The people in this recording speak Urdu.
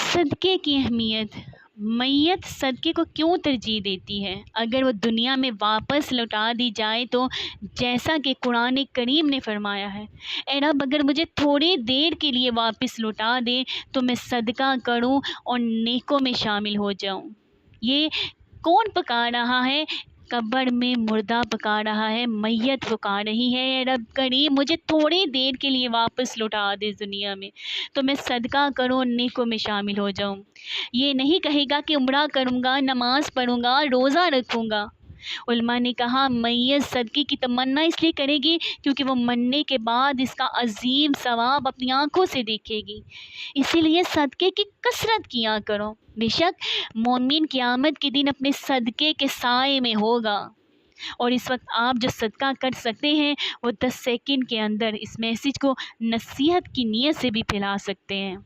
صدقے کی اہمیت۔ میت صدقے کو کیوں ترجیح دیتی ہے؟ اگر وہ دنیا میں واپس لوٹا دی جائے تو جیسا کہ قرآن کریم نے فرمایا ہے، اے رب اگر مجھے تھوڑی دیر کے لیے واپس لوٹا دے تو میں صدقہ کروں اور نیکوں میں شامل ہو جاؤں۔ یہ کون پکا رہا ہے؟ قبر میں مردہ پکا رہا ہے، میت پکا رہی ہے، اے رب کریم مجھے تھوڑی دیر کے لیے واپس لوٹا دے دنیا میں تو میں صدقہ کروں، نیکوں میں شامل ہو جاؤں۔ یہ نہیں کہے گا کہ عمرہ کروں گا، نماز پڑھوں گا، روزہ رکھوں گا۔ علماء نے کہا میت صدقے کی تمنا اس لیے کرے گی کیونکہ وہ مرنے کے بعد اس کا عظیم ثواب اپنی آنکھوں سے دیکھے گی، اسی لیے صدقے کی کثرت کیا کرو۔ بے شک مومن قیامت کے دن اپنے صدقے کے سائے میں ہوگا، اور اس وقت آپ جو صدقہ کر سکتے ہیں وہ 10 سیکنڈ کے اندر اس میسج کو نصیحت کی نیت سے بھی پھیلا سکتے ہیں۔